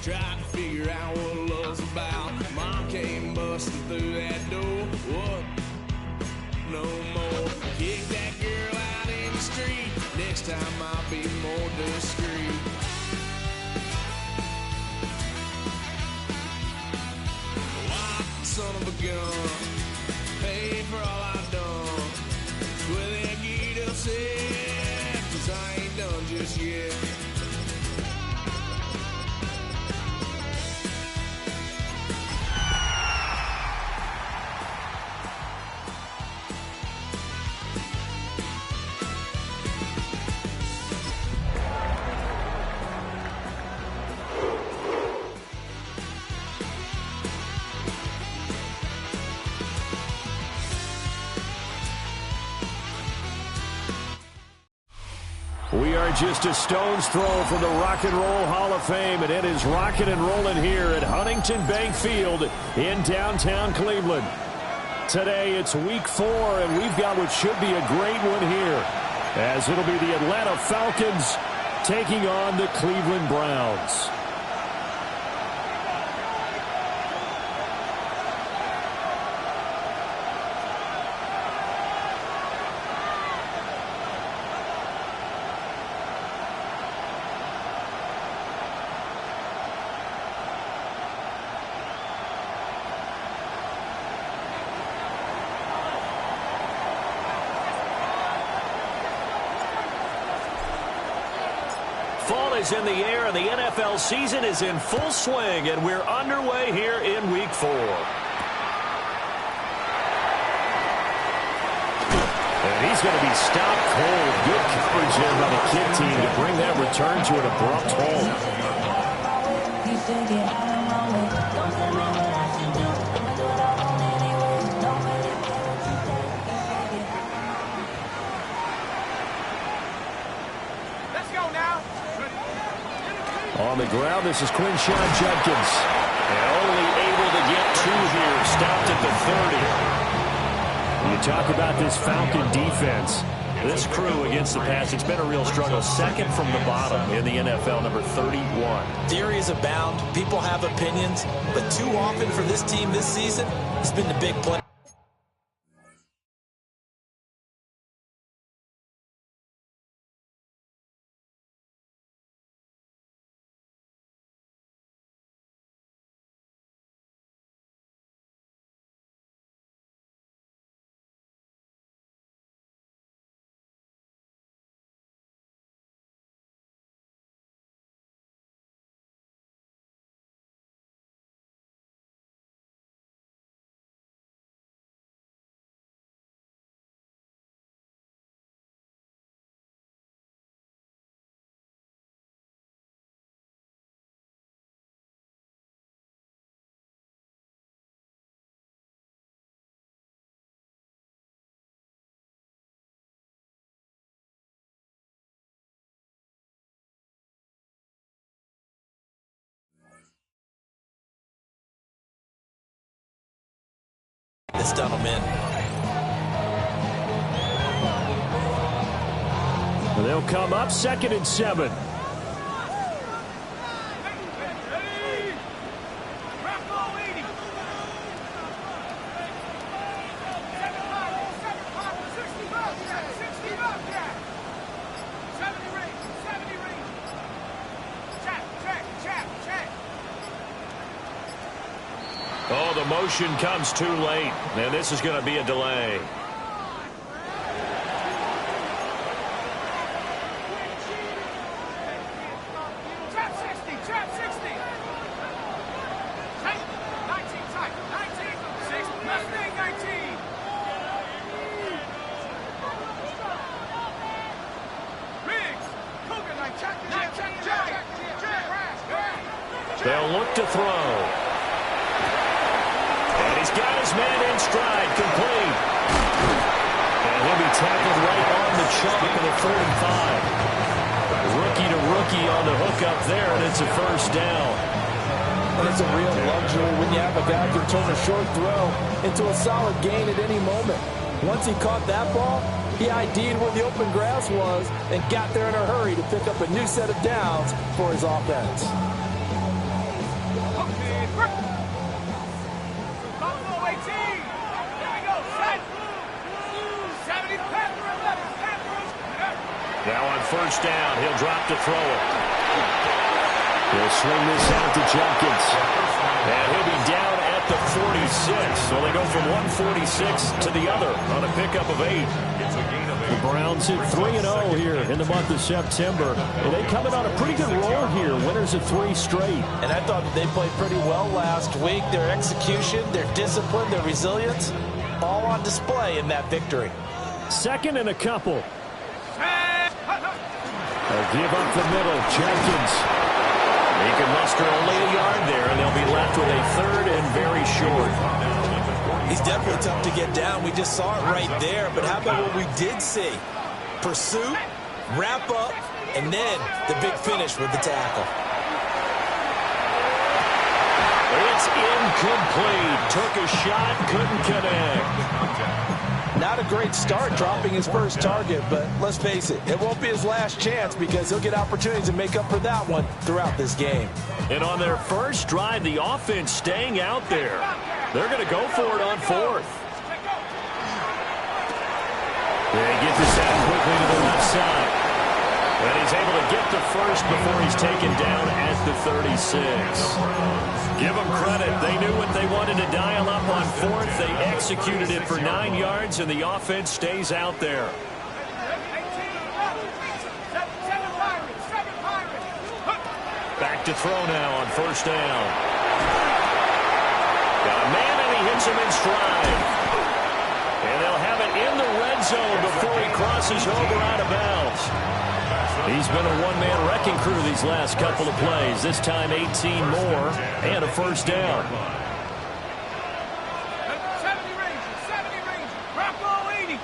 Trying to figure out what love's about. Mom came busting through that door. What? No more. Kick that girl out in the street. Next time I'll be more discreet. Son of a gun, pay for all I've done. Well, they get upset, 'cause I ain't done just yet. We are just a stone's throw from the Rock and Roll Hall of Fame, and it is rocking and rolling here at Huntington Bank Field in downtown Cleveland. Today it's week 4, and we've got what should be a great one here, as it'll be the Atlanta Falcons taking on the Cleveland Browns. Fall is in the air, and the NFL season is in full swing, and we're underway here in Week 4. And he's going to be stopped cold. Good coverage there by the kick team to bring that return to an abrupt halt. On the ground, this is Quinshon Judkins. And only able to get 2 here. Stopped at the 30. You talk about this Falcon defense. This crew against the pass, it's been a real struggle. Second from the bottom in the NFL, number 31. Theories abound. People have opinions. But too often for this team this season, it's been the big play. It's done them in. They'll come up 2nd and 7. Oh, the motion comes too late, and this is going to be a delay. Trap 60, trap 60. 19 tight, 19, 6, Mustang 19. Riggs, Cougar, check. They'll look to throw. And he's got his man in stride, complete. And he'll be tackled right on the chalk of the 45. Rookie to rookie on the hook up there, and it's a first down. And it's a real luxury when you have a guy who can turn a short throw into a solid gain at any moment. Once he caught that ball, he ID'd where the open grass was and got there in a hurry to pick up a new set of downs for his offense. Now on first down, he'll drop to throw it. He'll swing this out to Jenkins. And he'll be down at the 46. So they go from 146 to the other on a pickup of 8. The Browns hit 3-0 here in the month of September. And they come in on a pretty good roll here. Winners of 3 straight. And I thought they played pretty well last week. Their execution, their discipline, their resilience, all on display in that victory. Second and a couple. They'll give up the middle. Jenkins. He can muster only a yard there, and they'll be left with a third and very short. He's definitely tough to get down. We just saw it right there. But how about what we did see? Pursuit, wrap up, and then the big finish with the tackle. It's incomplete. Took a shot, couldn't connect. Not a great start dropping his first target, but let's face it, it won't be his last chance because he'll get opportunities to make up for that one throughout this game. And on their first drive, the offense staying out there. They're going to go for it on fourth. They get this out quickly to the left side. And he's able to get the first before he's taken down at the 36. Give them credit. They knew what they wanted to dial up on fourth. They executed it for 9 yards, and the offense stays out there. Back to throw now on first down. Got a man, and he hits him in stride. And they'll have it in the red zone before he crosses over out of bounds. He's been a one-man wrecking crew these last couple of plays. This time 18 more and a first down. 70 Rangers. Bravo 80.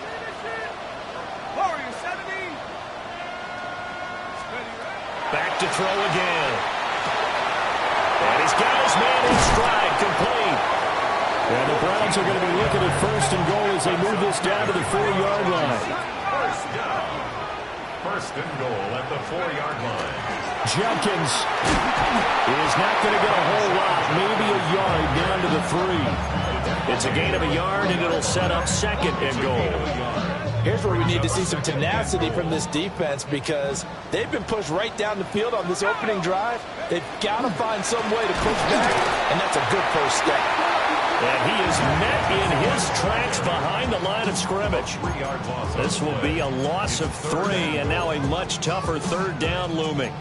Warrior 70. Back to throw again. And he's got his man in stride, complete. And the Browns are going to be looking at first and goal as they move this down to the 4-yard line. First and goal at the 4-yard line. Jenkins is not going to get a whole lot, maybe a yard down to the 3. It's a gain of a yard, and it'll set up second and goal. Here's where we need to see some tenacity from this defense because they've been pushed right down the field on this opening drive. They've got to find some way to push back, and that's a good first step. And he is met in his tracks behind the line of scrimmage. This will be a loss of 3, and now a much tougher third down looming.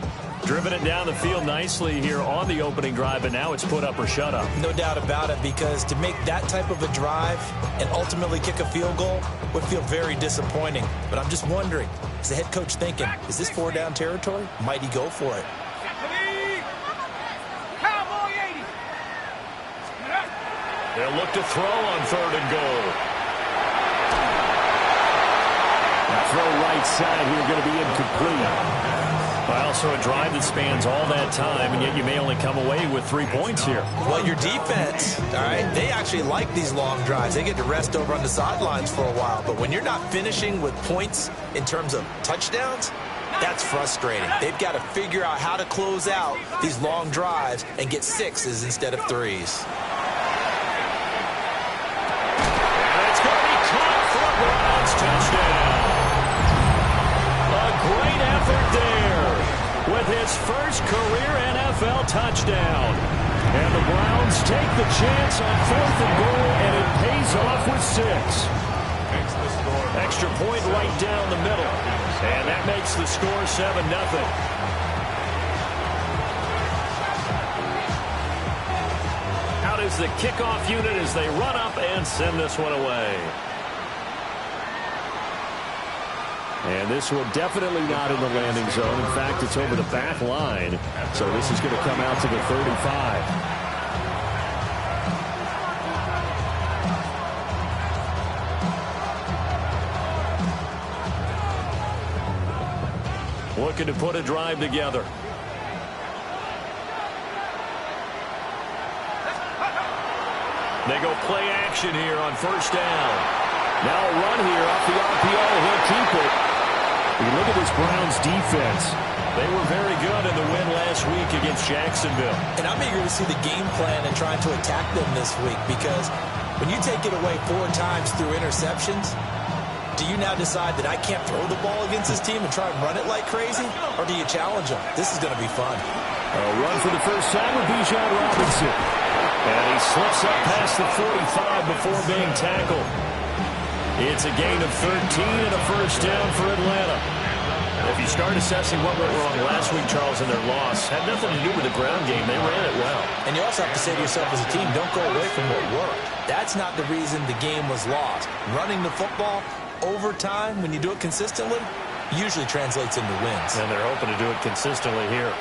Driven it down the field nicely here on the opening drive, and now it's put up or shut up. No doubt about it, because to make that type of a drive and ultimately kick a field goal would feel very disappointing. But I'm just wondering, is the head coach thinking, is this 4-down territory? Might he go for it? They'll look to throw on third and goal. That throw right side here going to be incomplete. Also a drive that spans all that time, and yet you may only come away with 3 points here. Well, your defense, all right, they actually like these long drives. They get to rest over on the sidelines for a while. But when you're not finishing with points in terms of touchdowns, that's frustrating. They've got to figure out how to close out these long drives and get 6s instead of 3s. Touchdown. A great effort there with his first career NFL touchdown. And the Browns take the chance on 4th and goal, and it pays off with 6. Extra point right down the middle. And that makes the score 7-0. Out is the kickoff unit as they run up and send this one away. And this one definitely not in the landing zone. In fact, it's over the back line. So this is going to come out to the 35. Looking to put a drive together. They go play action here on first down. Now a run here off the RPO. He'll keep it. You look at this Browns defense. They were very good in the win last week against Jacksonville. And I'm eager to see the game plan and trying to attack them this week, because when you take it away 4 times through interceptions, Do you now decide that I can't throw the ball against this team and try and run it like crazy? Or do you challenge them? This is going to be fun. A run for the first time with Bijan Robinson. And he slips up past the 45 before being tackled. It's a gain of 13 and a first down for Atlanta. If you start assessing what went wrong last week, Charles, in their loss, had nothing to do with the ground game. They ran it well. And you also have to say to yourself as a team, don't go away from what worked. That's not the reason the game was lost. Running the football over time, when you do it consistently, usually translates into wins. And they're hoping to do it consistently here.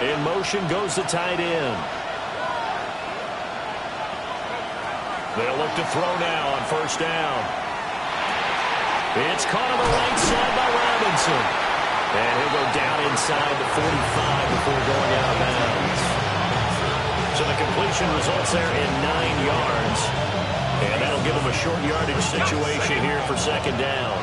In motion goes the tight end. They'll look to throw now on first down. It's caught on the right side by Robinson. And he'll go down inside the 45 before going out of bounds. So the completion results there in 9 yards. And that'll give them a short yardage situation here for second down.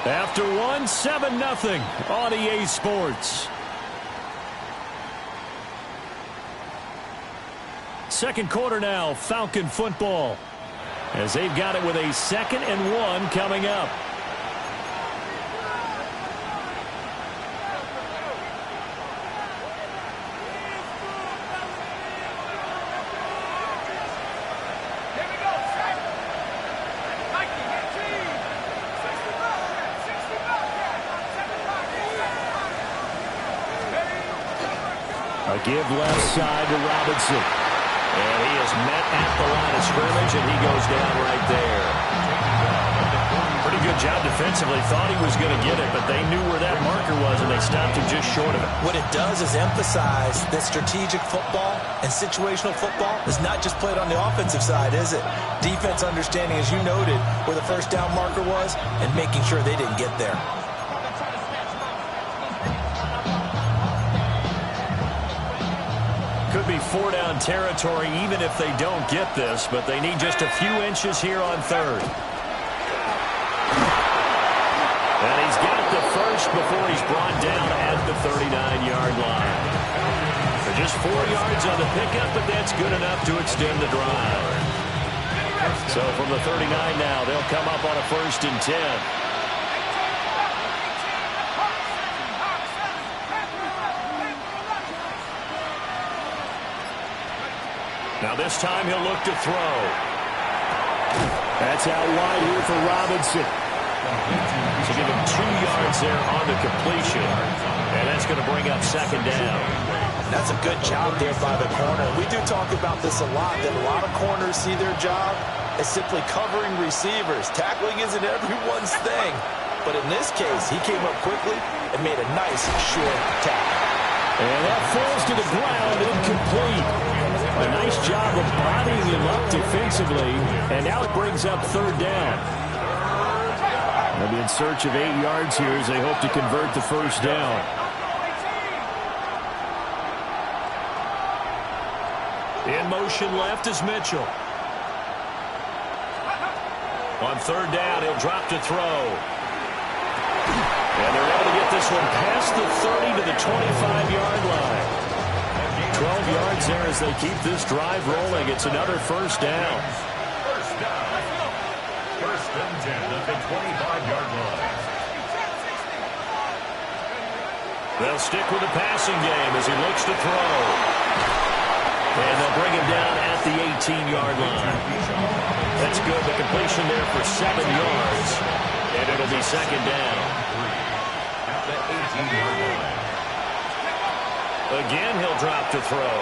After one, 7-0 on EA Sports. Second quarter now, Falcon football, as they've got it with a 2nd and 1 coming up. A give left side to Robinson. And he is met at the line of scrimmage, and he goes down right there. Pretty good job defensively. Thought he was going to get it, but they knew where that marker was, and they stopped him just short of it. What it does is emphasize that strategic football and situational football is not just played on the offensive side, is it? Defense understanding, as you noted, where the first down marker was and making sure they didn't get there. Could be 4-down territory even if they don't get this, but they need just a few inches here on third. And he's got the first before he's brought down at the 39-yard line. So just 4 yards on the pickup, but that's good enough to extend the drive. So from the 39 now, they'll come up on a 1st and 10. Now this time he'll look to throw. That's out wide here for Robinson. So give him 2 yards there on the completion. And that's going to bring up second down. That's a good job there by the corner. We do talk about this a lot, that a lot of corners see their job as simply covering receivers. Tackling isn't everyone's thing. But in this case, he came up quickly and made a nice short tackle. And that falls to the ground, incomplete. A nice job of bodying him up defensively, and now it brings up third down. They'll be in search of 8 yards here as they hope to convert the first down. In motion left is Mitchell. On third down, he'll drop to throw. And they're able to get this one past the 30 to the 25-yard line. 12 yards there as they keep this drive rolling. It's another first down. First down. 1st and 10 at the 25-yard line. They'll stick with the passing game as he looks to throw. And they'll bring him down at the 18-yard line. That's good. The completion there for 7 yards. And it'll be second down. At the 18-yard line. Again, he'll drop to throw.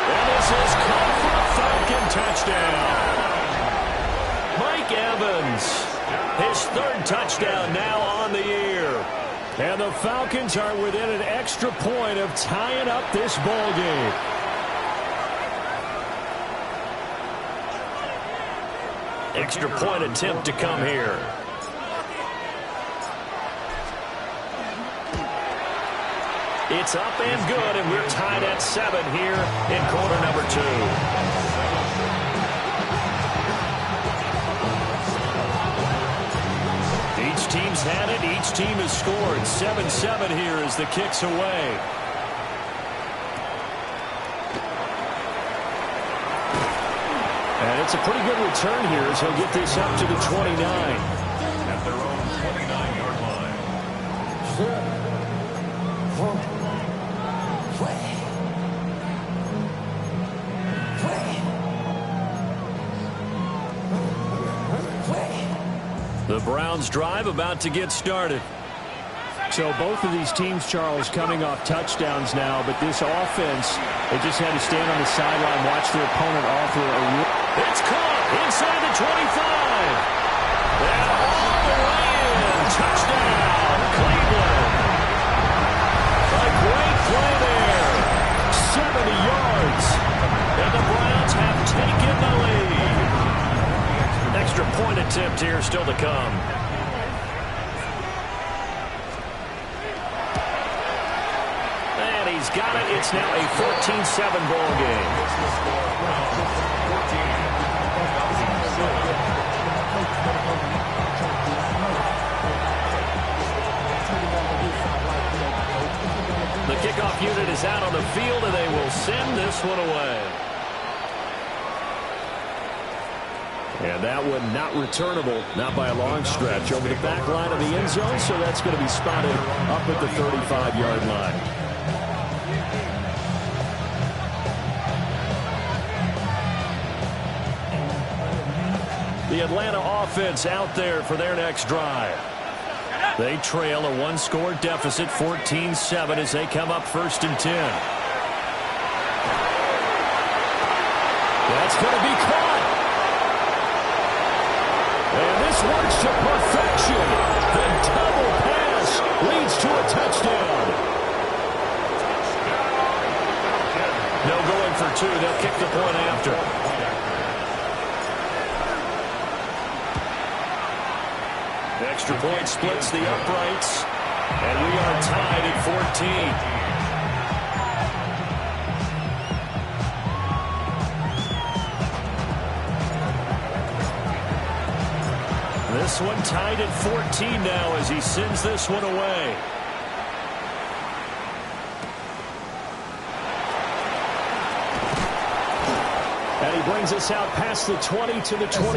And this is caught for a Falcon touchdown. Mike Evans, his 3rd touchdown now on the year. And the Falcons are within an extra point of tying up this ball game. Extra point attempt to come here. It's It's up and good, and we're tied at 7 here in quarter number 2. Each team's had it. Each team has scored. 7-7 here as the kick's away. And it's a pretty good return here as he'll get this up to the 29. At their own 29-yard line. The Browns drive about to get started. So both of these teams, Charles, coming off touchdowns now, but this offense, they just had to stand on the sideline, watch their opponent offer a... It's caught inside the 25. And all the way in. Touchdown, Cleveland. A great play there. 70 yards. And the Browns have taken the lead. Extra point attempt here still to come. And he's got it. It's now a 14-7 ball game. The kickoff unit is out on the field, and they will send this one away. And that one not returnable, not by a long stretch, over the back line of the end zone, so that's going to be spotted up at the 35-yard line. The Atlanta offense out there for their next drive. They trail a one-score deficit, 14-7, as they come up 1st and 10. That's going to be caught. And this works to perfection. The double pass leads to a touchdown. No going for 2. They'll kick the point after. Extra point splits the uprights, and we are tied at 14. This one tied at 14 now as he sends this one away. And he brings us out past the 20 to the 24.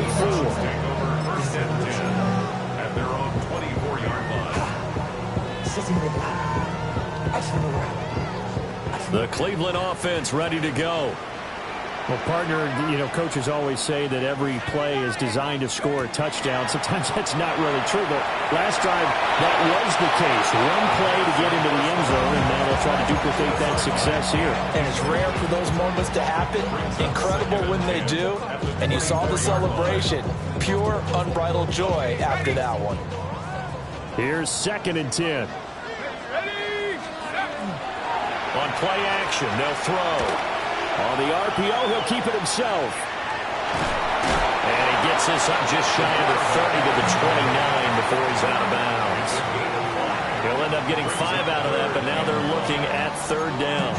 Their own 24-yard line. The Cleveland offense ready to go. Well, partner, coaches always say that every play is designed to score a touchdown. Sometimes that's not really true, but last drive, that was the case. One play to get into the end zone, and now they'll try to duplicate that success here. And it's rare for those moments to happen. Incredible when they do. And you saw the celebration. Pure, unbridled joy after that one. Here's 2nd and 10. On play action, they'll throw. On the RPO, he'll keep it himself. And he gets this up just shy of the 30 to the 29 before he's out of bounds. He'll end up getting 5 out of that, but now they're looking at 3rd down.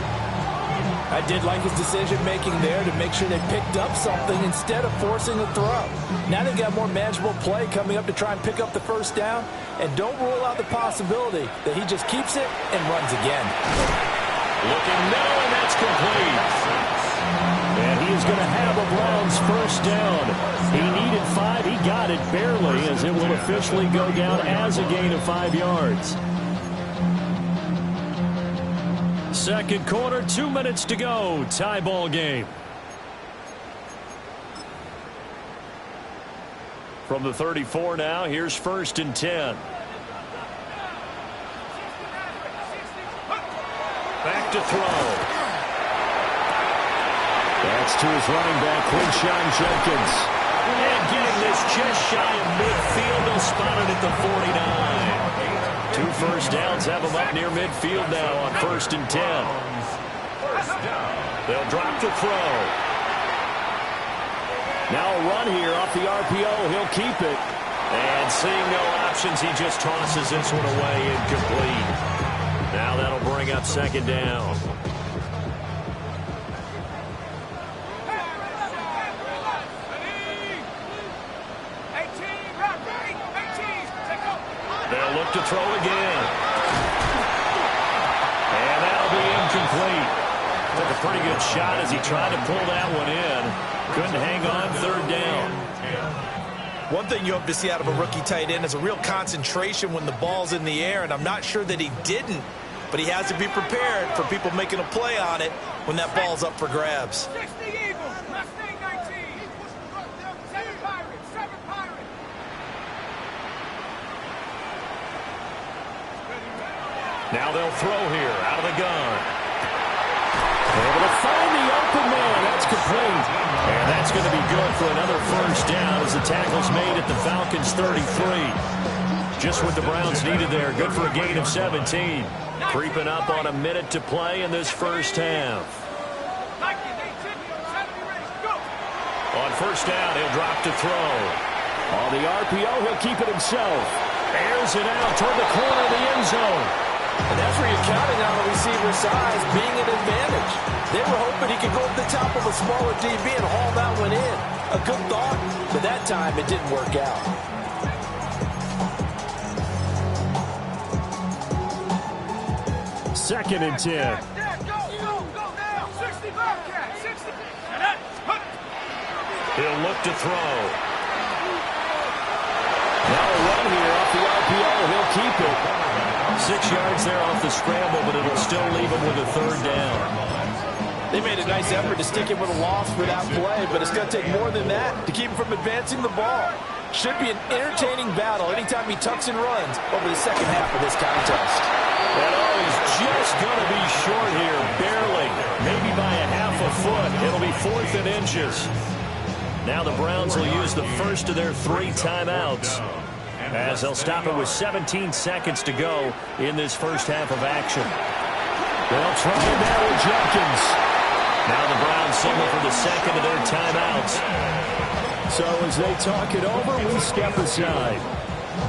I did like his decision-making there to make sure they picked up something instead of forcing the throw. Now they got more manageable play coming up to try and pick up the 1st down, and don't rule out the possibility that he just keeps it and runs again. Looking middle, and that's complete. And he is going to have a Browns 1st down. He needed 5. He got it barely, as it will officially go down as a gain of 5 yards. 2nd quarter, 2 minutes to go. Tie ball game. From the 34 now, here's 1st and 10. Back to throw. That's to his running back, Quinshon Judkins. And getting this just shy of midfield. They'll spot it at the 49. 2 first downs have him up near midfield now on 1st and 10. They'll drop the throw. Now a run here off the RPO. He'll keep it. And seeing no options, he just tosses this one away incomplete. Now that'll bring up second down. They'll look to throw again. And that'll be incomplete. Took a pretty good shot as he tried to pull that one in. Couldn't hang on, third down. One thing you hope to see out of a rookie tight end is a real concentration when the ball's in the air, and I'm not sure that he didn't, but he has to be prepared for people making a play on it when that ball's up for grabs. Now they'll throw here out of the gun. Able to find the open man. That's complete. And that's going to be good for another first down as the tackle's made at the Falcons' 33. Just what the Browns needed there. Good for a gain of 17. Creeping up on a minute to play in this first half. On first down, he'll drop to throw. On the RPO, he'll keep it himself. Airs it out toward the corner of the end zone. And that's where you're counting on the receiver's size being an advantage. They were hoping he could go to the top of a smaller DB and haul that one in. A good thought, but that time it didn't work out. Second and 10. He'll look to throw. Now a run here off the RPO. He'll keep it. 6 yards there off the scramble, but it'll still leave him with a third down. They made a nice effort to stick him with a loss for that play, but it's going to take more than that to keep him from advancing the ball. Should be an entertaining battle anytime he tucks and runs over the second half of this contest. And he's just going to be short here, barely, maybe by a half a foot. It'll be 4th and inches. Now the Browns will use the first of their 3 timeouts, as they'll stop it with 17 seconds to go in this first half of action. They'll try it now with Jenkins. Now the Browns signal for the second of their timeouts. So as they talk it over, we step aside.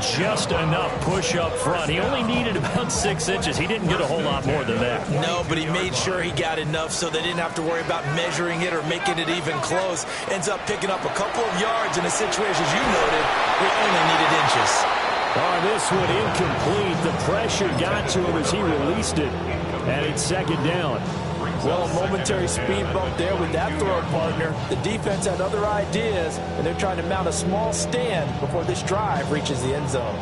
Just enough push up front. He only needed about 6 inches. He didn't get a whole lot more than that. No, but he made sure he got enough so they didn't have to worry about measuring it or making it even close. Ends up picking up a couple of yards in a situation, as you noted, where he only needed inches. Oh, this one incomplete. The pressure got to him as he released it. And it's second down. Well, a momentary speed bump there with that throw, partner. The defense had other ideas, and they're trying to mount a small stand before this drive reaches the end zone.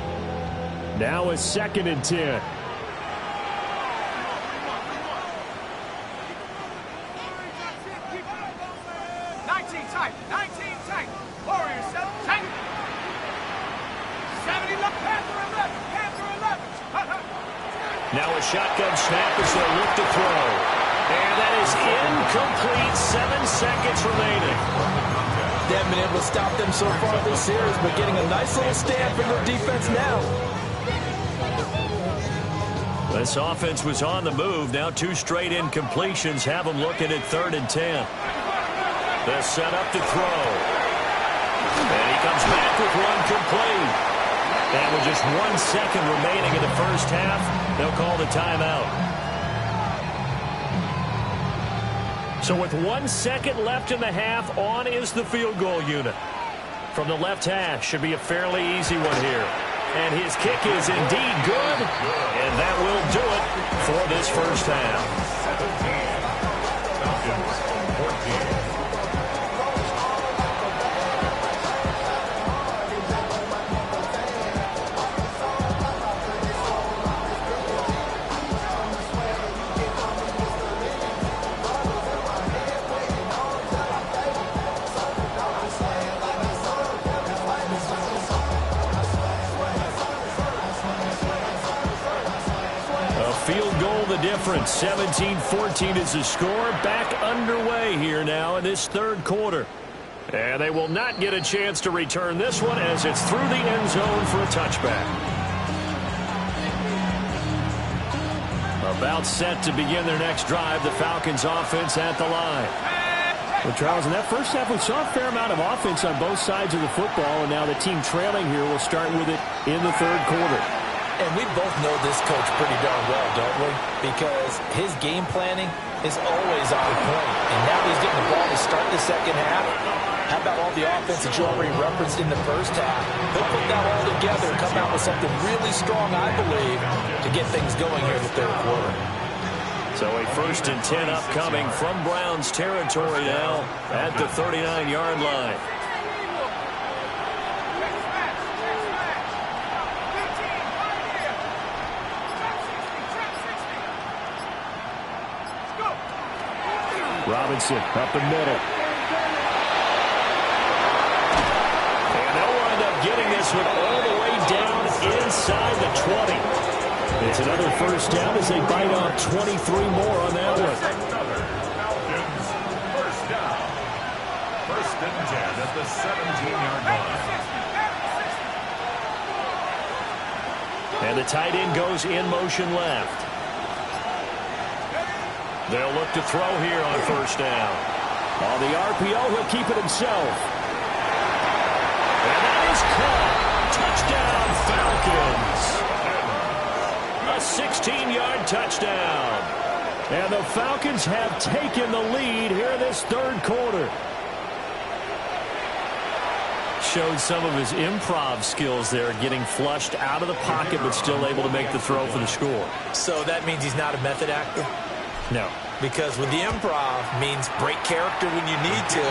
Now it's second and 10. Now a shotgun snap as they look to throw. And that is incomplete. 7 seconds remaining. They haven't been able to stop them so far this series, but getting a nice little stand from their defense now. This offense was on the move. Now 2 straight incompletions have them looking at 3rd and 10. They're set up to throw. And he comes back with one complete. And with just 1 second remaining in the first half, they'll call the timeout. So with 1 second left in the half, on is the field goal unit. From the left hash, should be a fairly easy one here. And his kick is indeed good. And that will do it for this first half. Field goal the difference. 17-14 is the score. Back underway here now in this third quarter. And they will not get a chance to return this one as it's through the end zone for a touchback. About set to begin their next drive. The Falcons offense at the line. Well, Charles, in that first half, we saw a fair amount of offense on both sides of the football, and now the team trailing here will start with it in the third quarter. And we both know this coach pretty darn well, don't we? Because his game planning is always on point. And now he's getting the ball to start the second half. How about all the offense that you already referenced in the first half? He'll put that all together and come out with something really strong, I believe, to get things going here in the third quarter. So a 1st and 10 upcoming from Browns territory now at the 39-yard line. Robinson up the middle. And they'll wind up getting this one all the way down inside the 20. It's another first down as they bite off 23 more on that one. Falcons, first down. 1st and 10 at the 17-yard line. And the tight end goes in motion left. They'll look to throw here on first down. On the RPO, he'll keep it himself. And that is caught. Touchdown, Falcons. A 16-yard touchdown. And the Falcons have taken the lead here in this third quarter. Showed some of his improv skills there, getting flushed out of the pocket, but still able to make the throw for the score. So that means he's not a method actor? No. Because with the improv means break character when you need to.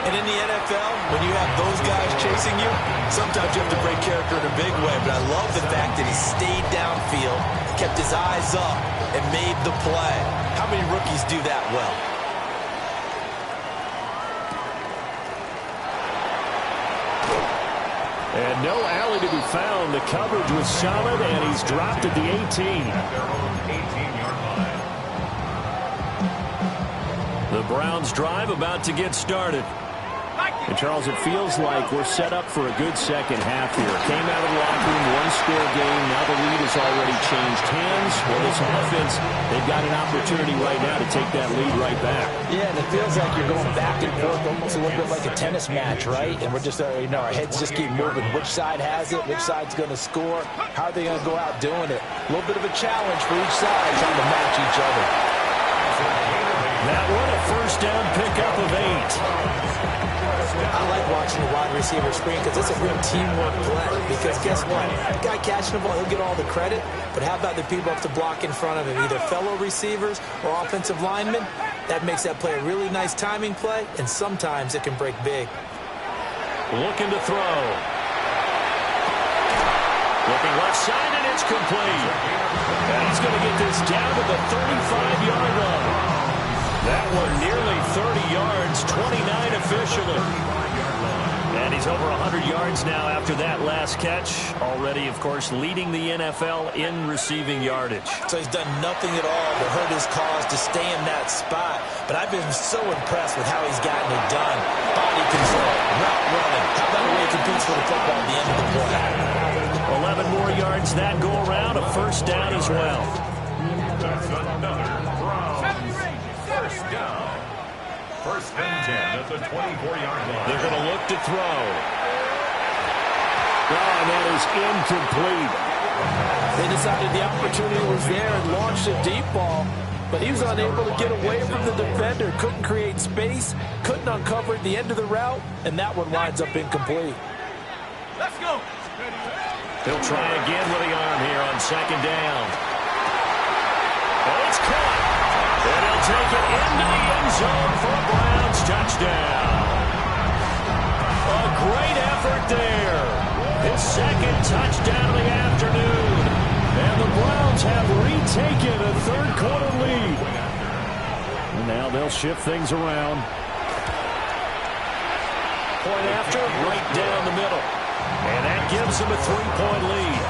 And in the NFL, when you have those guys chasing you, sometimes you have to break character in a big way. But I love the fact that he stayed downfield, kept his eyes up, and made the play. How many rookies do that well? And no alley to be found. The coverage was solid, and he's dropped at the 18. At their own 18-yard line. The Browns drive about to get started. And Charles, it feels like we're set up for a good second half here. Came out of the locker room, one-score game. Now the lead has already changed hands. Well, this offense, they've got an opportunity right now to take that lead right back. Yeah, and it feels like you're going back and forth, almost a little bit like a tennis match, right? And we're just, our heads just keep moving. Which side has it? Which side's going to score? How are they going to go out doing it? A little bit of a challenge for each side, trying to match each other. That one, a first down pickup of 8. I like watching the wide receiver screen because it's a real teamwork play. Because guess what? The guy catching the ball, he'll get all the credit. But how about the people up to block in front of him, either fellow receivers or offensive linemen? That makes that play a really nice timing play, and sometimes it can break big. Looking to throw. Looking left side, and it's complete. And he's going to get this down to the 35-yard line. That one nearly 30 yards, 29 officially. And he's over 100 yards now after that last catch. Already, of course, leading the NFL in receiving yardage. So he's done nothing at all to hurt his cause to stay in that spot. But I've been so impressed with how he's gotten it done. Body control, route running. How about the way he competes for the football at the end of the play? 11 more yards that go around, a first down as well. That's another Browns. First down. 1st and 10 at the 24-yard line. They're going to look to throw. Oh, and that is incomplete. They decided the opportunity was there and launched a deep ball, but he was unable to get away from the defender. Couldn't create space, couldn't uncover at the end of the route, and that one winds up incomplete. Let's go. He'll try again with the arm here on second down. Oh, it's caught. And he'll take it into the end zone for a Browns touchdown. A great effort there. His second touchdown of the afternoon. And the Browns have retaken a third-quarter lead. And now they'll shift things around. Point after, right down the middle. And that gives them a 3-point lead.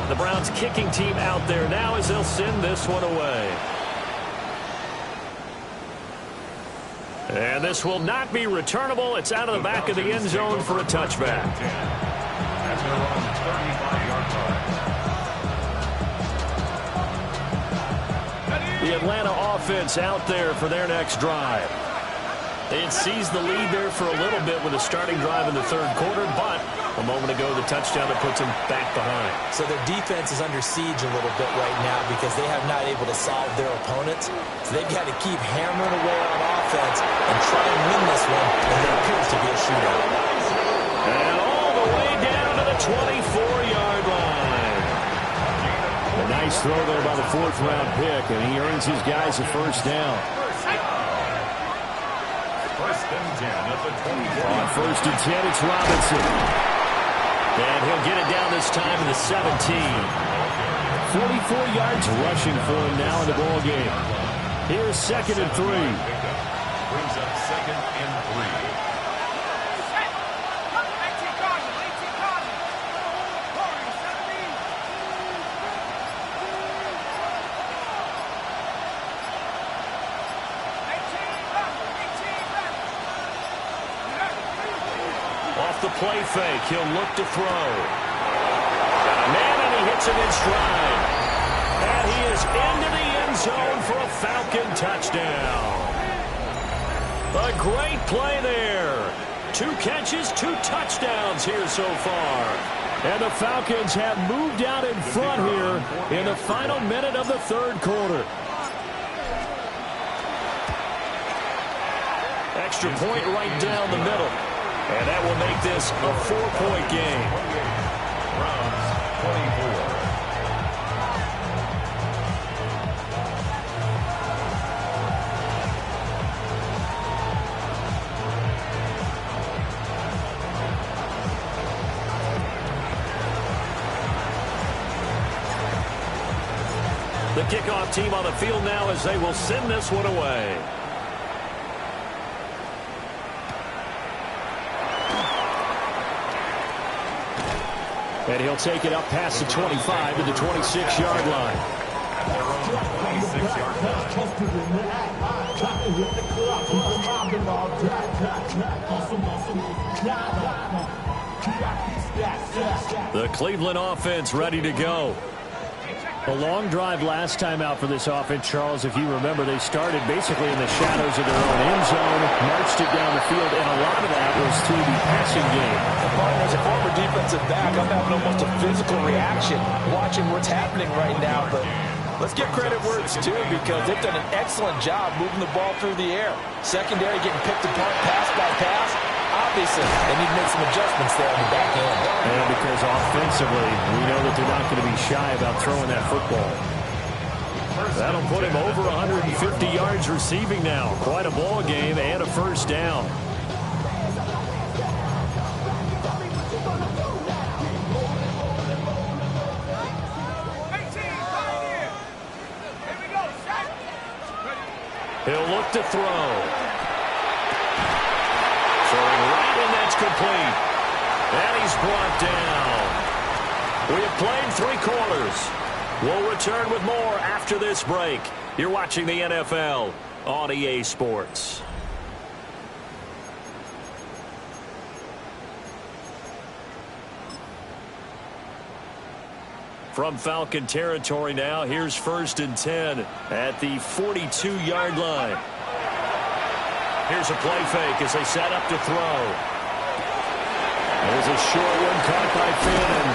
The Browns kicking team out there now as they'll send this one away. And this will not be returnable. It's out of the back of the end zone for a touchback. That's their own 35-yard line. The Atlanta offense out there for their next drive. They had seized the lead there for a little bit with a starting drive in the third quarter, but a moment ago the touchdown that puts them back behind. So their defense is under siege a little bit right now because they have not able to solve their opponents. So they've got to keep hammering away on offense and try and win this one, and there appears to be a shootout. And all the way down to the 24-yard line. A nice throw there by the fourth-round pick, and he earns his guys a first down. First and 10 at the 24. On first and 10, it's Robinson. And he'll get it down this time to the 17. 44 yards rushing for him now in the ball game. Here's second and 3. Brings up second and 3. Off the play fake, he'll look to throw. Got a man, and he hits him in stride. And he is into the end zone for a Falcon touchdown. A great play there. 2 catches, 2 touchdowns here so far. And the Falcons have moved out in front here in the final minute of the third quarter. Extra point right down the middle. And that will make this a 4-point game. Browns 24. The kickoff team on the field now as they will send this one away. And he'll take it up past the 25 to the 26-yard line. At their own 26-yard line. The Cleveland offense ready to go. A long drive last time out for this offense, Charles. If you remember, they started basically in the shadows of their own end zone, marched it down the field, and a lot of that was through the passing game. As a former defensive back, I'm having almost a physical reaction watching what's happening right now. But let's give credit where it's due because they've done an excellent job moving the ball through the air. Secondary getting picked apart pass by pass. Obviously, they need to make some adjustments there on the back end. And because offensively, we know that they're not going to be shy about throwing that football. That'll put him over 150 yards receiving now. Quite a ball game and a first down. He'll look to throw. Throwing right, and that's complete. And he's brought down. We have played 3 quarters. We'll return with more after this break. You're watching the NFL on EA Sports. From Falcon territory now, here's first and 10 at the 42-yard line. Here's a play fake as they set up to throw. There's a short one caught by Finn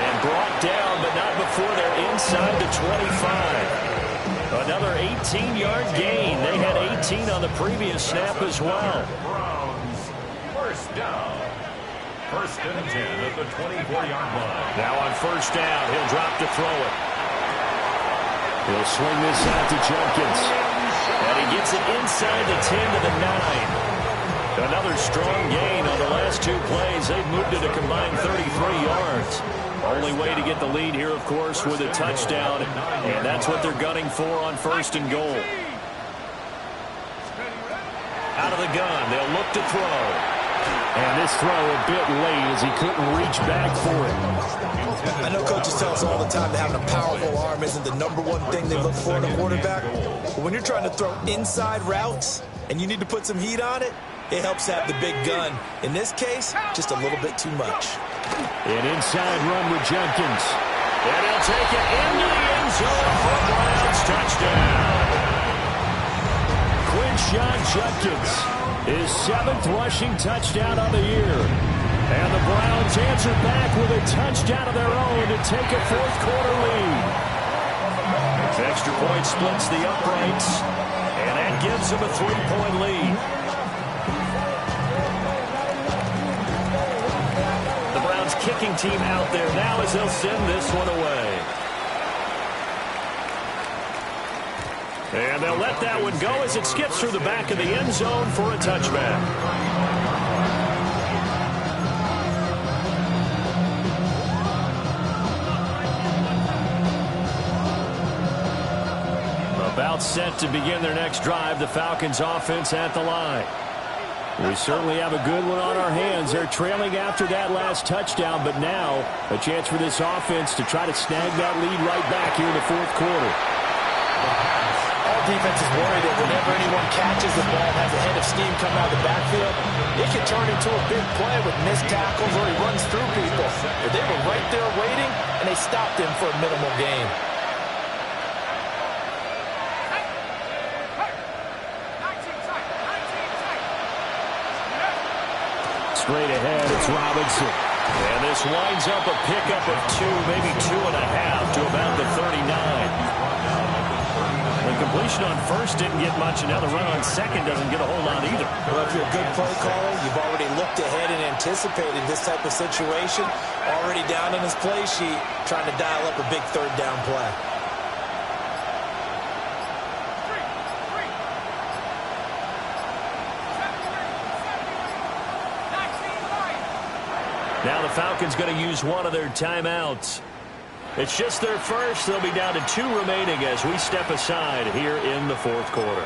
and brought down, but not before they're inside the 25. Another 18-yard gain. They had 18 on the previous snap as well. Browns first down. First and 10 at the 24-yard line. Now on first down, he'll drop to throw it. He'll swing this out to Jenkins. And he gets it inside the 10 to the 9. Another strong gain on the last 2 plays. They've moved it a combined 33 yards. Only way to get the lead here, of course, with a touchdown. And that's what they're gunning for on first and goal. Out of the gun, they'll look to throw. And this throw a bit late as he couldn't reach back for it. I know coaches tell us all the time that having a powerful arm isn't the #1 thing they look for in a quarterback. But when you're trying to throw inside routes and you need to put some heat on it, it helps have the big gun. In this case, just a little bit too much. An inside run with Judkins. And he'll take it into the end zone for a Browns touchdown. Quinshon Judkins, his 7th rushing touchdown of the year. And the Browns answer back with a touchdown of their own to take a fourth-quarter lead. Extra point splits the uprights, and that gives them a 3-point lead. The Browns kicking team out there now as they'll send this one away. And they'll let that one go as it skips through the back of the end zone for a touchback. About set to begin their next drive, the Falcons offense at the line. We certainly have a good one on our hands. They're trailing after that last touchdown, but now a chance for this offense to try to snag that lead right back here in the fourth quarter. All defenses worry that whenever anyone catches the ball, has a head of steam come out of the backfield, it can turn into a big play with missed tackles or he runs through people. But they were right there waiting, and they stopped him for a minimal gain. Straight ahead, it's Robinson. And this winds up a pickup of 2, maybe 2.5 to about the 39. The completion on first didn't get much, and now the run on second doesn't get a whole lot either. Well, if you're a good play caller, you've already looked ahead and anticipated this type of situation. Already down on his play sheet, trying to dial up a big third down play. Now the Falcons going to use one of their timeouts. It's just their first. They'll be down to 2 remaining as we step aside here in the fourth quarter.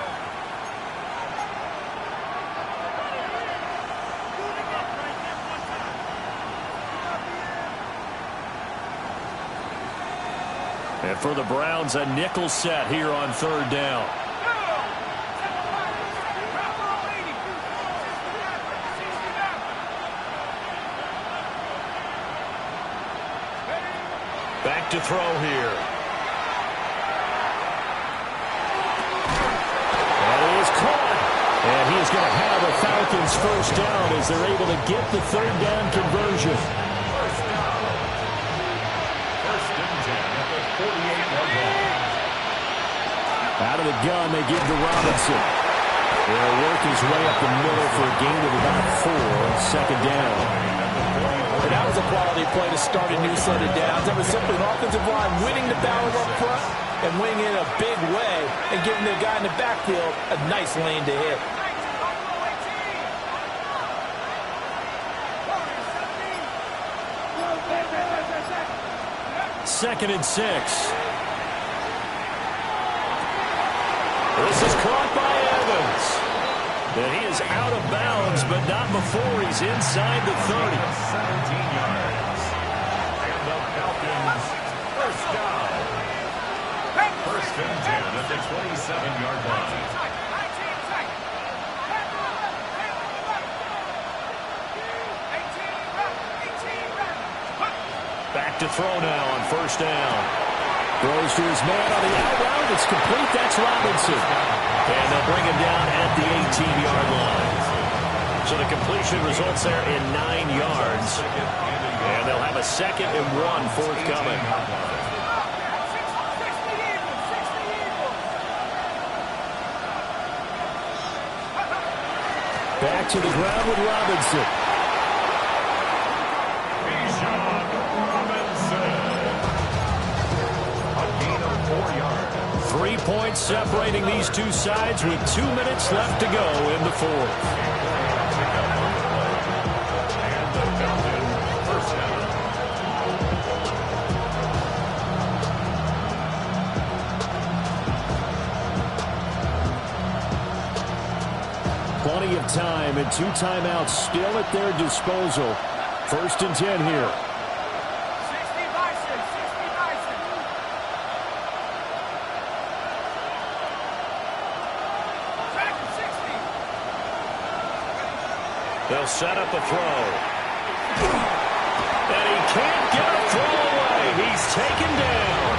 And for the Browns, a nickel set here on third down. Back to throw here. And he is caught. And he is going to have a Falcons first down as they're able to get the third down conversion. First and 10 at the 48-yard line. Out of the gun, they give to Robinson. They'll work his way up the middle for a gain of about 4, second down. And that was a quality play to start a new set of downs. That was simply an offensive line winning the battle up front and winning in a big way and giving the guy in the backfield a nice lane to hit. Second and 6. This is caught by Evans. And he is out of bounds, but not before he's inside the 30. 17 yards. And the Falcons first down. First and 10 at the 27-yard line. Back to throw now on first down. Throws to his man on the out route. It's complete. That's Robinson. And they'll bring him down at the 18-yard line. So the completion results there in 9 yards. And they'll have a 2nd and 1 forthcoming. Back to the ground with Robinson. A gain of 4 yards. 3 points separating these two sides with 2 minutes left to go in the fourth. And the Falcons first down. Plenty of time and 2 timeouts still at their disposal. First and 10 here. They'll set up a throw. And he can't get a throw away. He's taken down.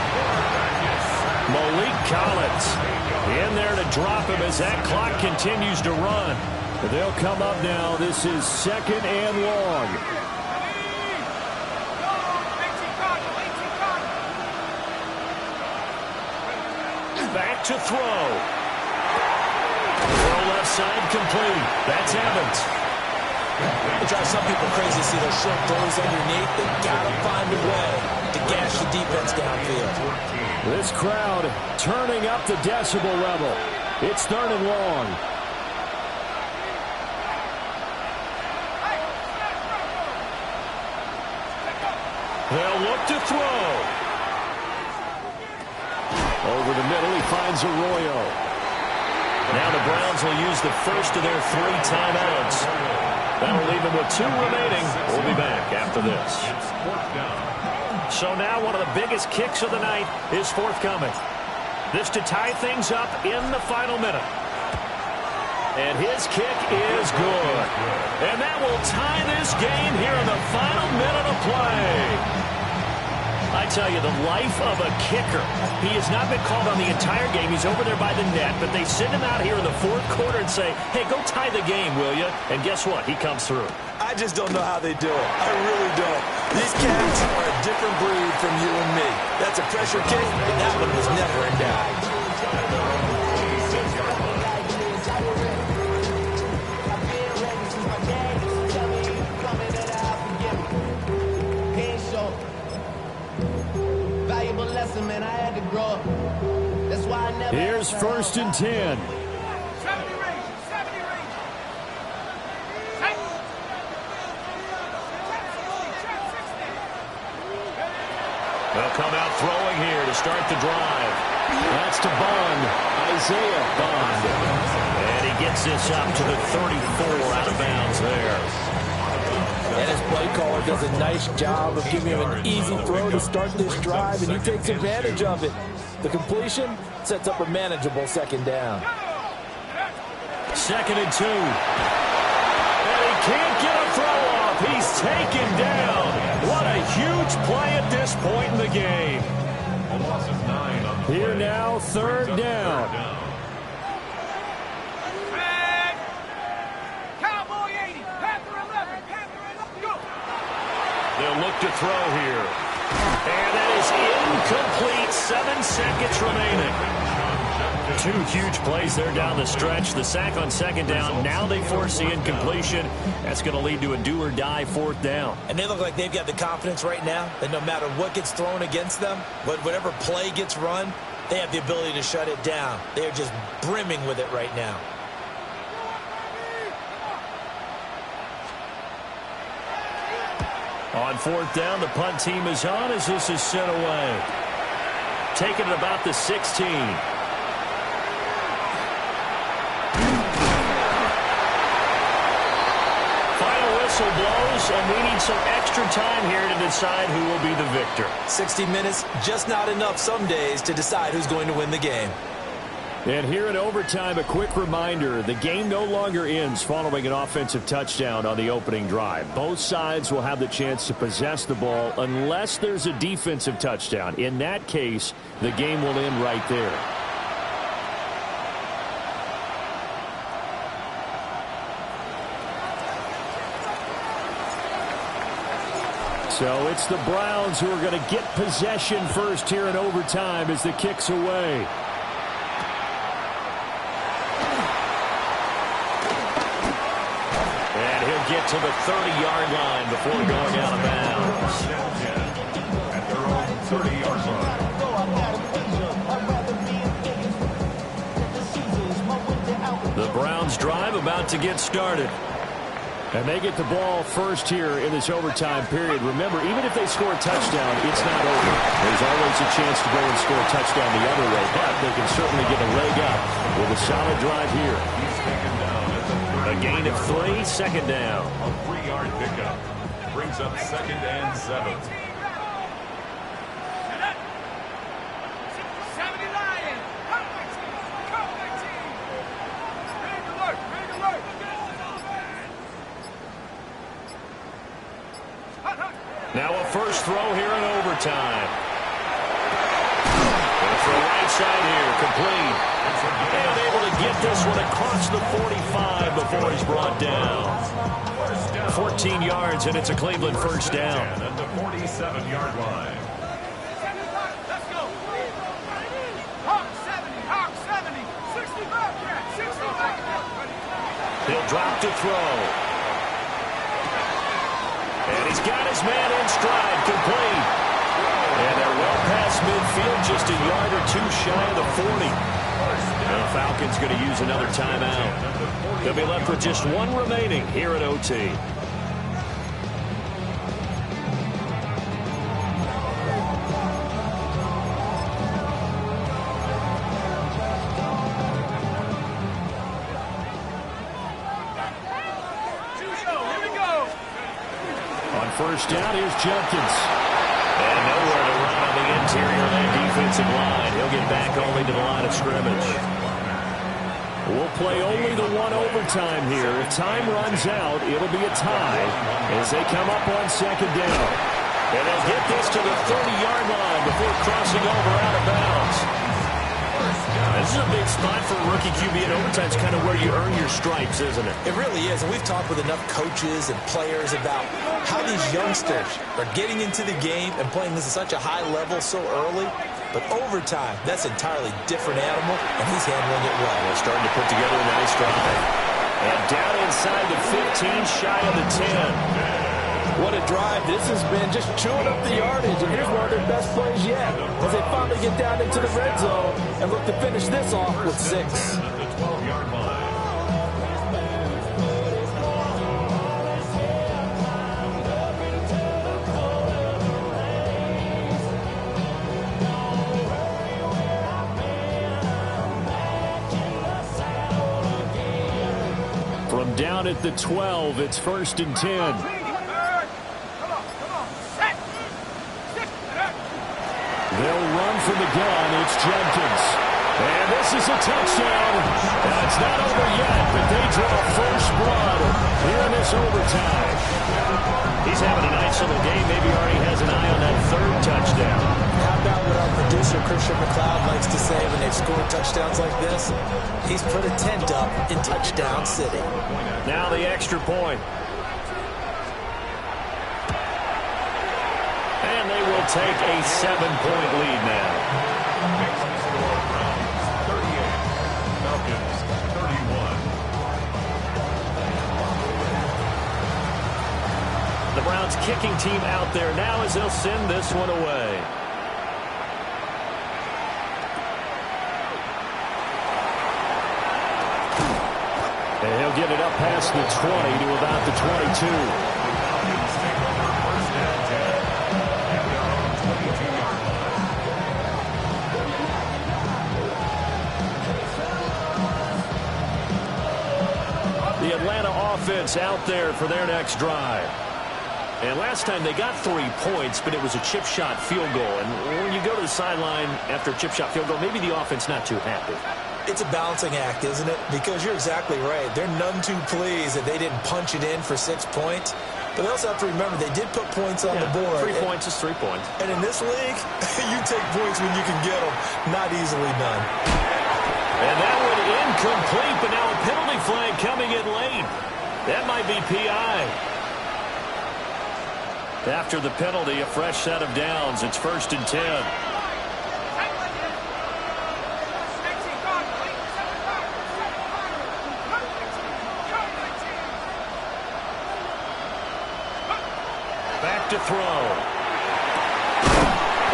Malik Collins in there to drop him as that clock continues to run. They'll come up now. This is 2nd and long. Back to throw. Throw left side complete. That's Evans. It drives some people crazy to see those short throws underneath. They gotta find a way to gash the defense downfield. This crowd turning up the decibel level. It's 3rd and long. They'll look to throw. Over the middle, he finds Arroyo. Now the Browns will use the first of their 3 timeouts. That'll leave them with 2 remaining. We'll be back after this. So now one of the biggest kicks of the night is forthcoming. This to tie things up in the final minute. And his kick is good. And that will tie this game here in the final minute of play. I tell you, the life of a kicker. He has not been called on the entire game. He's over there by the net, but they send him out here in the 4th quarter and say, hey, go tie the game, will you? And guess what? He comes through. I just don't know how they do it. I really don't. These cats are a different breed from you and me. That's a pressure kick, and that one was never in doubt. Man, I had to grow up. That's why I never. Here's 1st and 10. 70 range. 70 range. They'll come out throwing here to start the drive. That's to Bond. Isaiah Bond. And he gets this up to the 34 out of bounds there. And his play caller does a nice job of giving him an easy throw to start this drive, and he takes advantage of it. The completion sets up a manageable 2nd down. 2nd and 2. And he can't get a throw off. He's taken down. What a huge play at this point in the game. Here now, 3rd down. They'll look to throw here. And that is incomplete. 7 seconds remaining. 2 huge plays there down the stretch. The sack on 2nd down. Now they force the incompletion. That's going to lead to a do-or-die 4th down. And they look like they've got the confidence right now that no matter what gets thrown against them, whatever play gets run, they have the ability to shut it down. They are just brimming with it right now. On 4th down, the punt team is on as this is sent away. Taking it about the 16. Final whistle blows, and we need some extra time here to decide who will be the victor. 60 minutes, just not enough some days to decide who's going to win the game. And here in overtime, a quick reminder, the game no longer ends following an offensive touchdown on the opening drive. Both sides will have the chance to possess the ball unless there's a defensive touchdown. In that case, the game will end right there. So it's the Browns who are going to get possession first here in overtime as the kick's away. Get to the 30-yard line before going out of bounds. At their own 30-yard line. The Browns drive about to get started. And they get the ball first here in this overtime period. Remember, even if they score a touchdown, it's not over. There's always a chance to go and score a touchdown the other way. But they can certainly get a leg up with a solid drive here. He's taken down at the 30. A gain of 3, 2nd down. A 3-yard pickup brings up 2nd and 7. Now a first throw here in overtime. And for the right side here, complete. And able to get this one across the 45 before he's brought down. 14 yards, and it's a Cleveland first down. At the 47-yard line. Let's go. Hawk 70, 65, 65. He'll drop to throw. And he's got his man in stride, complete. And they're well past midfield, just a yard or two shy of the 40. And the Falcons going to use another timeout. They'll be left with just one remaining here at OT. First down, here's Jenkins. And nowhere to run on the interior of that defensive line. He'll get back only to the line of scrimmage. We'll play only the one overtime here. If time runs out, it'll be a tie as they come up on second down. And they'll get this to the 30-yard line before crossing over out of bounds. This is a big spot for a rookie QB, and overtime's kind of where you earn your stripes, isn't it? It really is, and we've talked with enough coaches and players about how these youngsters are getting into the game and playing this at such a high level so early. But overtime, that's an entirely different animal, and he's handling it well. They're starting to put together a nice drive. And down inside the 15, shy of the 10. What a drive. This has been just chewing up the yardage, and here's one of their best plays yet as they finally get down into the red zone and look to finish this off with 6. At the 12-yard line. From down at the 12, it's 1st and 10. They'll run from the gun. It's Jenkins. And this is a touchdown. It's not over yet, but they draw first blood here in this overtime. He's having a nice little game. Maybe already has an eye on that 3rd touchdown. How about what our producer, Christian McLeod, likes to say when they've scored touchdowns like this? He's put a tent up in touchdown city. Now the extra point. And they will take a 7-point lead now. Falcons 31. The Browns kicking team out there now as they'll send this one away. And he'll get it up past the 20 to about the 22. The Atlanta offense out there for their next drive. And last time they got 3 points, but it was a chip shot field goal. And when you go to the sideline after a chip shot field goal, maybe the offense not too happy. It's a balancing act, isn't it? Because you're exactly right. They're none too pleased that they didn't punch it in for 6 points. But they also have to remember they did put points on the board. 3 points is 3 points. And in this league, you take points when you can get them. Not easily done. And that one incomplete, but now a penalty flag coming in late. That might be PI. After the penalty, a fresh set of downs. It's 1st and 10. Back to throw.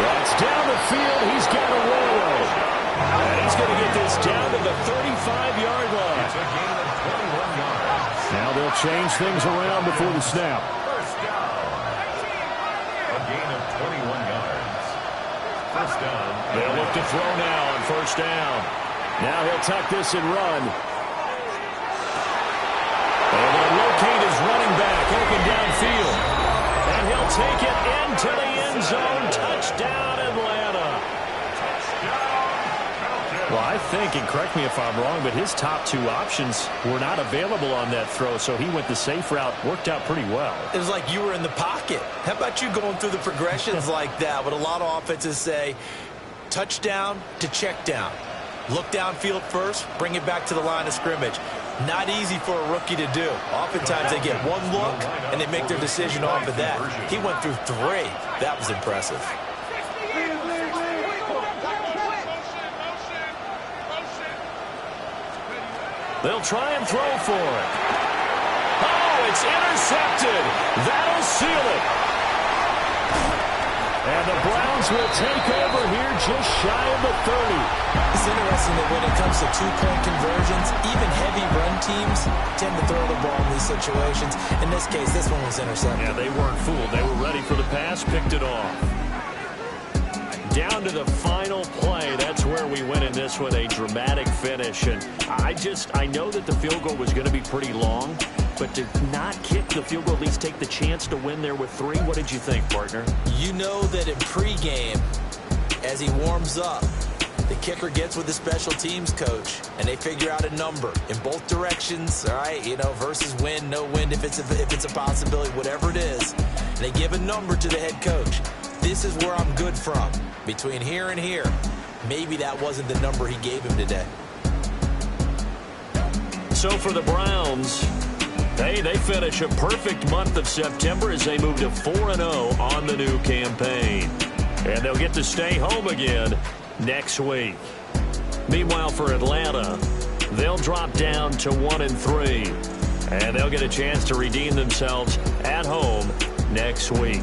That's down the field. He's got a roll. And he's going to get this down to the 35-yard line. It's a gain of 21 yards. Now they'll change things around before the snap. First down. A gain of 21 yards. First down. They'll look to throw now on 1st down. Now he'll tuck this and run. And they'll locate his running back open downfield. And he'll take it into the end zone. Touchdown, Atlanta. Touchdown. Well, I think, and correct me if I'm wrong, but his top two options were not available on that throw, so he went the safe route. Worked out pretty well. It was like you were in the pocket. How about you going through the progressions like that? What a lot of offenses say, touchdown to check down. Look downfield first, bring it back to the line of scrimmage. Not easy for a rookie to do. Oftentimes they get one look, and they make their decision off of that. He went through three. That was impressive. They'll try and throw for it. Oh, it's intercepted. That'll seal it. And the Browns will take over here just shy of the 30. It's interesting that when it comes to two-point conversions, even heavy run teams tend to throw the ball in these situations. In this case, this one was intercepted. Yeah, they weren't fooled. They were ready for the pass, picked it off. Down to the final play. That's where we win in this one, a dramatic finish. And I know that the field goal was going to be pretty long, but to not kick the field goal, at least take the chance to win there with 3, what did you think, partner? You know that in pregame, as he warms up, the kicker gets with the special teams coach, and they figure out a number in both directions, all right, versus win, no win, if it's a possibility, whatever it is. And they give a number to the head coach. This is where I'm good from. Between here and here, maybe that wasn't the number he gave him today. So for the Browns, they finish a perfect month of September as they move to 4-0 on the new campaign. And they'll get to stay home again next week. Meanwhile, for Atlanta, they'll drop down to 1-3. And they'll get a chance to redeem themselves at home next week.